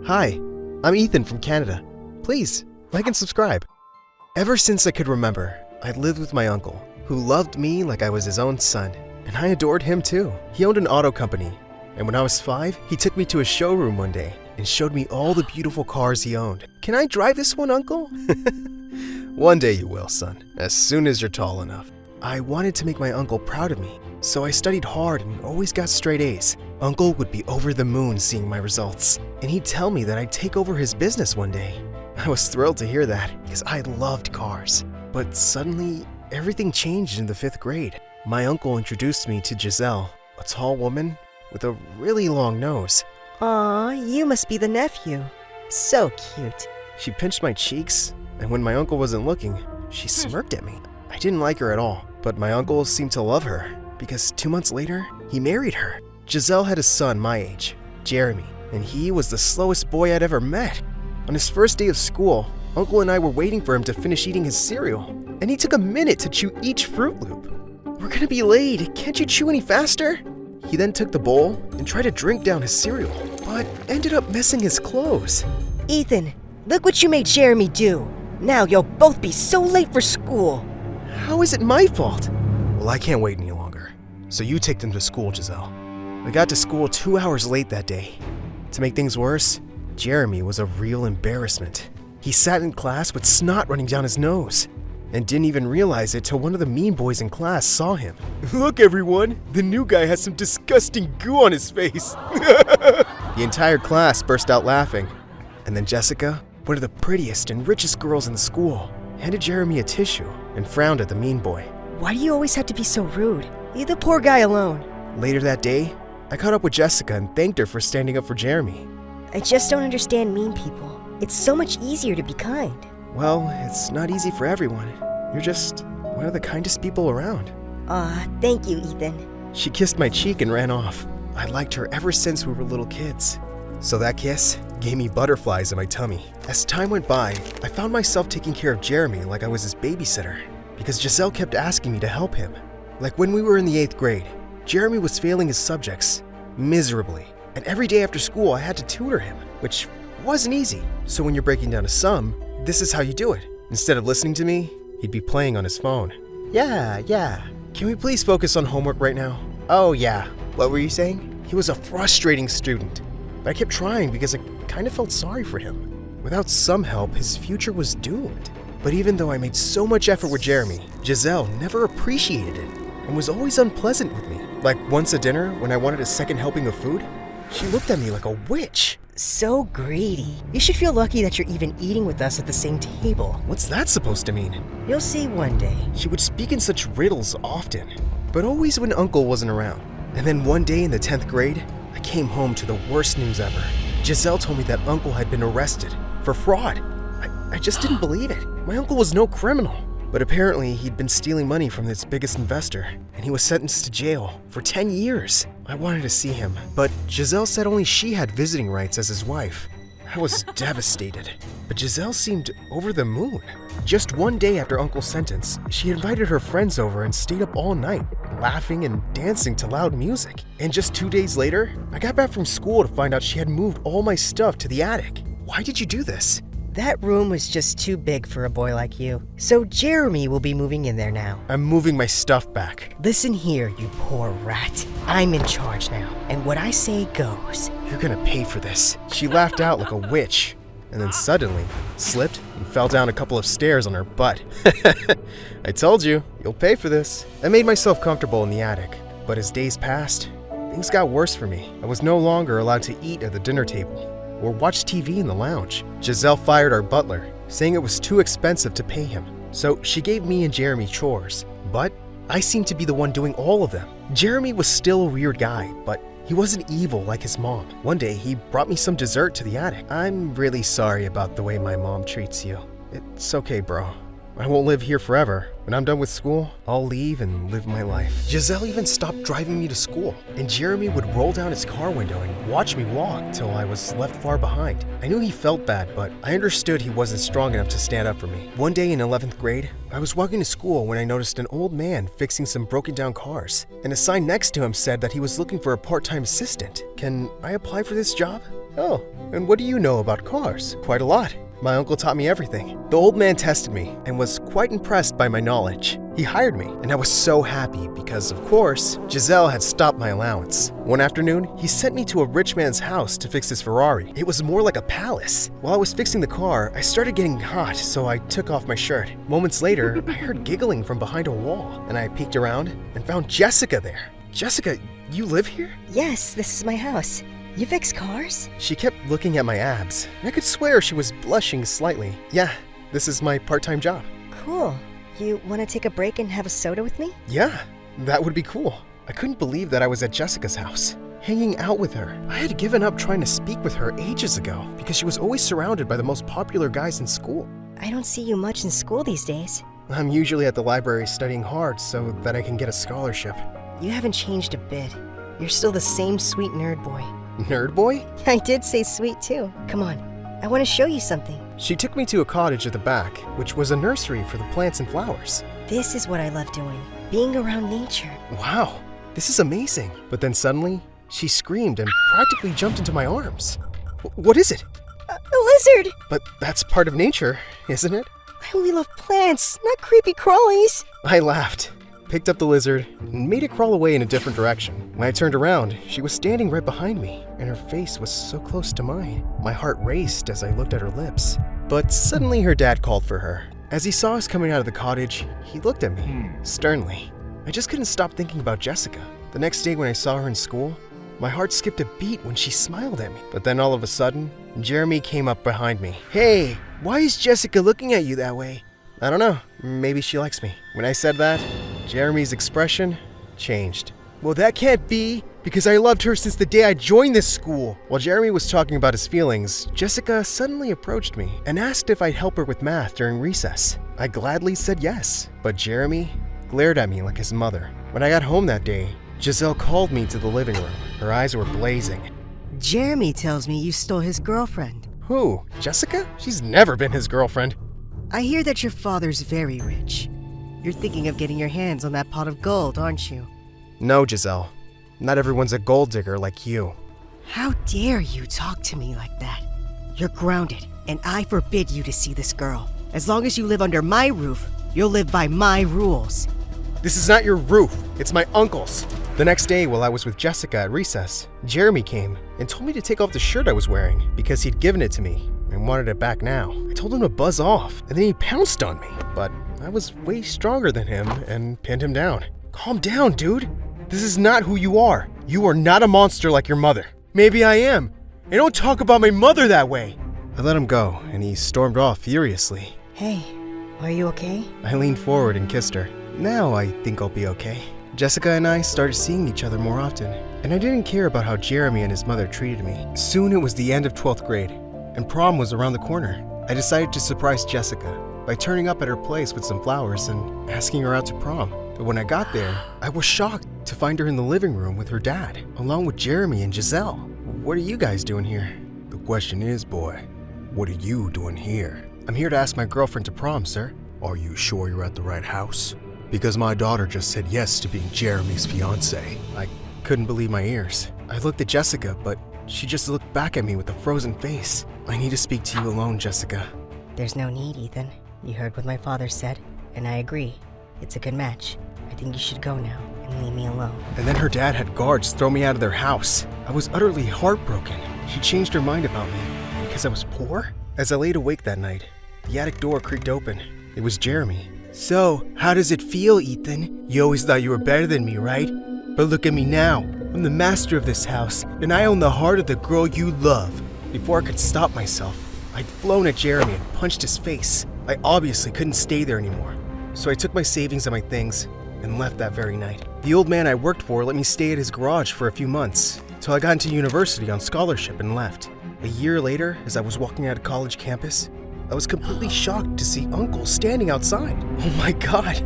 Hi, I'm Ethan from Canada. Please, like and subscribe. Ever since I could remember, I lived with my uncle, who loved me like I was his own son. And I adored him too. He owned an auto company, and when I was 5, he took me to his showroom one day and showed me all the beautiful cars he owned. Can I drive this one, Uncle? One day you will, son, as soon as you're tall enough. I wanted to make my uncle proud of me, so I studied hard and always got straight A's. Uncle would be over the moon seeing my results, and he'd tell me that I'd take over his business one day. I was thrilled to hear that because I loved cars. But suddenly, everything changed in the 5th grade. My uncle introduced me to Giselle, a tall woman with a really long nose. Aw, you must be the nephew. So cute. She pinched my cheeks, and when my uncle wasn't looking, she smirked at me. I didn't like her at all, but my uncle seemed to love her because 2 months later, he married her. Giselle had a son my age, Jeremy, and he was the slowest boy I'd ever met. On his first day of school, Uncle and I were waiting for him to finish eating his cereal, and he took a minute to chew each Fruit Loop. We're gonna be late, can't you chew any faster? He then took the bowl and tried to drink down his cereal, but ended up messing his clothes. Ethan, look what you made Jeremy do. Now you'll both be so late for school. How is it my fault? Well, I can't wait any longer, so you take them to school, Giselle. We got to school 2 hours late that day. To make things worse, Jeremy was a real embarrassment. He sat in class with snot running down his nose and didn't even realize it till one of the mean boys in class saw him. Look, everyone, the new guy has some disgusting goo on his face. The entire class burst out laughing. And then Jessica, one of the prettiest and richest girls in the school, handed Jeremy a tissue and frowned at the mean boy. Why do you always have to be so rude? Leave the poor guy alone. Later that day, I caught up with Jessica and thanked her for standing up for Jeremy. I just don't understand mean people. It's so much easier to be kind. Well, it's not easy for everyone. You're just one of the kindest people around. Thank you, Ethan. She kissed my cheek and ran off. I liked her ever since we were little kids. So that kiss gave me butterflies in my tummy. As time went by, I found myself taking care of Jeremy like I was his babysitter, because Giselle kept asking me to help him. Like when we were in the 8th grade, Jeremy was failing his subjects miserably, and every day after school I had to tutor him, which wasn't easy. So when you're breaking down a sum, this is how you do it. Instead of listening to me, he'd be playing on his phone. Yeah. Can we please focus on homework right now? Oh yeah. What were you saying? He was a frustrating student, but I kept trying because I kind of felt sorry for him. Without some help, his future was doomed. But even though I made so much effort with Jeremy, Giselle never appreciated it and was always unpleasant with me. Like once at dinner, when I wanted a second helping of food, she looked at me like a witch. So greedy. You should feel lucky that you're even eating with us at the same table. What's that supposed to mean? You'll see one day. She would speak in such riddles often, but always when Uncle wasn't around. And then one day in the 10th grade, I came home to the worst news ever. Giselle told me that Uncle had been arrested for fraud. I just didn't believe it. My uncle was no criminal. But apparently he'd been stealing money from its biggest investor, and he was sentenced to jail for 10 years. I wanted to see him, but Giselle said only she had visiting rights as his wife. I was devastated, but Giselle seemed over the moon. Just one day after Uncle's sentence, she invited her friends over and stayed up all night, laughing and dancing to loud music. And just 2 days later, I got back from school to find out she had moved all my stuff to the attic. Why did you do this? That room was just too big for a boy like you. So Jeremy will be moving in there now. I'm moving my stuff back. Listen here, you poor rat. I'm in charge now, and what I say goes. You're gonna pay for this. She laughed out like a witch, and then suddenly slipped and fell down a couple of stairs on her butt. I told you, you'll pay for this. I made myself comfortable in the attic, but as days passed, things got worse for me. I was no longer allowed to eat at the dinner table or watch TV in the lounge. Giselle fired our butler, saying it was too expensive to pay him. So she gave me and Jeremy chores, but I seemed to be the one doing all of them. Jeremy was still a weird guy, but he wasn't evil like his mom. One day, he brought me some dessert to the attic. I'm really sorry about the way my mom treats you. It's okay, bro. I won't live here forever. When I'm done with school, I'll leave and live my life. Giselle even stopped driving me to school, and Jeremy would roll down his car window and watch me walk till I was left far behind. I knew he felt bad, but I understood he wasn't strong enough to stand up for me. One day in 11th grade, I was walking to school when I noticed an old man fixing some broken down cars, and a sign next to him said that he was looking for a part-time assistant. Can I apply for this job? Oh, and what do you know about cars? Quite a lot. My uncle taught me everything. The old man tested me and was quite impressed by my knowledge. He hired me, and I was so happy because, of course, Giselle had stopped my allowance. One afternoon, he sent me to a rich man's house to fix his Ferrari. It was more like a palace. While I was fixing the car, I started getting hot, so I took off my shirt. Moments later, I heard giggling from behind a wall, and I peeked around and found Jessica there. Jessica, you live here? Yes, this is my house. You fix cars? She kept looking at my abs, and I could swear she was blushing slightly. Yeah, this is my part-time job. Cool. You want to take a break and have a soda with me? Yeah, that would be cool. I couldn't believe that I was at Jessica's house, hanging out with her. I had given up trying to speak with her ages ago because she was always surrounded by the most popular guys in school. I don't see you much in school these days. I'm usually at the library studying hard so that I can get a scholarship. You haven't changed a bit. You're still the same sweet nerd boy. Nerd boy? I did say sweet too. Come on, I want to show you something. She took me to a cottage at the back, which was a nursery for the plants and flowers. This is what I love doing, being around nature. Wow, this is amazing. But then suddenly, she screamed and practically jumped into my arms. What is it? A lizard! But that's part of nature, isn't it? I only love plants, not creepy crawlies. I laughed, picked up the lizard, and made it crawl away in a different direction. When I turned around, she was standing right behind me, and her face was so close to mine. My heart raced as I looked at her lips. But suddenly her dad called for her. As he saw us coming out of the cottage, he looked at me, sternly. I just couldn't stop thinking about Jessica. The next day when I saw her in school, my heart skipped a beat when she smiled at me. But then all of a sudden, Jeremy came up behind me. Hey, why is Jessica looking at you that way? I don't know, maybe she likes me. When I said that, Jeremy's expression changed. Well, that can't be, because I loved her since the day I joined this school. While Jeremy was talking about his feelings, Jessica suddenly approached me and asked if I'd help her with math during recess. I gladly said yes, but Jeremy glared at me like his mother. When I got home that day, Giselle called me to the living room. Her eyes were blazing. Jeremy tells me you stole his girlfriend. Who? Jessica? She's never been his girlfriend. I hear that your father's very rich. You're thinking of getting your hands on that pot of gold, aren't you? No, Giselle. Not everyone's a gold digger like you. How dare you talk to me like that? You're grounded, and I forbid you to see this girl. As long as you live under my roof, you'll live by my rules. This is not your roof. It's my uncle's. The next day, while I was with Jessica at recess, Jeremy came and told me to take off the shirt I was wearing because he'd given it to me and wanted it back now. I told him to buzz off, and then he pounced on me. But I was way stronger than him and pinned him down. Calm down, dude. This is not who you are. You are not a monster like your mother. Maybe I am. And don't talk about my mother that way. I let him go, and he stormed off furiously. Hey, are you okay? I leaned forward and kissed her. Now I think I'll be okay. Jessica and I started seeing each other more often, and I didn't care about how Jeremy and his mother treated me. Soon it was the end of 12th grade, and prom was around the corner. I decided to surprise Jessica by turning up at her place with some flowers and asking her out to prom. But when I got there, I was shocked to find her in the living room with her dad, along with Jeremy and Giselle. What are you guys doing here? The question is, boy, what are you doing here? I'm here to ask my girlfriend to prom, sir. Are you sure you're at the right house? Because my daughter just said yes to being Jeremy's fiancé. I couldn't believe my ears. I looked at Jessica, but she just looked back at me with a frozen face. I need to speak to you alone, Jessica. There's no need, Ethan. You heard what my father said, and I agree. It's a good match. I think you should go now and leave me alone. And then her dad had guards throw me out of their house. I was utterly heartbroken. She changed her mind about me because I was poor. As I laid awake that night, the attic door creaked open. It was Jeremy. So, how does it feel, Ethan? You always thought you were better than me, right? But look at me now. I'm the master of this house, and I own the heart of the girl you love. Before I could stop myself, I'd flown at Jeremy and punched his face. I obviously couldn't stay there anymore. So I took my savings and my things and left that very night. The old man I worked for let me stay at his garage for a few months, till I got into university on scholarship and left. A year later, as I was walking out of college campus, I was completely shocked to see Uncle standing outside. Oh my God,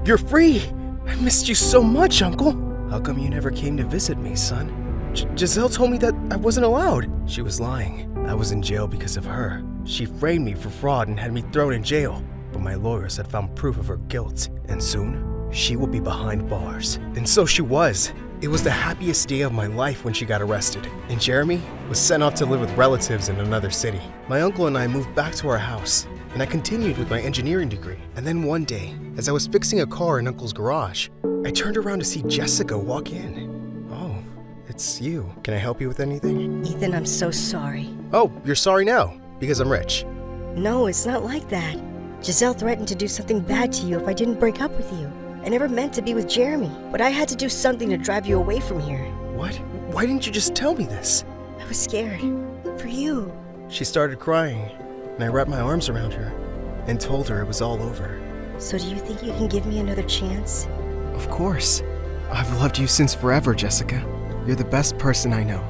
you're free! I missed you so much, Uncle! How come you never came to visit me, son? Giselle told me that I wasn't allowed. She was lying. I was in jail because of her. She framed me for fraud and had me thrown in jail. But my lawyers had found proof of her guilt, and soon, she will be behind bars. And so she was. It was the happiest day of my life when she got arrested, and Jeremy was sent off to live with relatives in another city. My uncle and I moved back to our house, and I continued with my engineering degree. And then one day, as I was fixing a car in Uncle's garage, I turned around to see Jessica walk in. Oh, it's you. Can I help you with anything? Ethan, I'm so sorry. Oh, you're sorry now, because I'm rich. No, it's not like that. Giselle threatened to do something bad to you if I didn't break up with you. I never meant to be with Jeremy, but I had to do something to drive you away from here. What? Why didn't you just tell me this? I was scared. For you. She started crying, and I wrapped my arms around her and told her it was all over. So do you think you can give me another chance? Of course. I've loved you since forever, Jessica. You're the best person I know.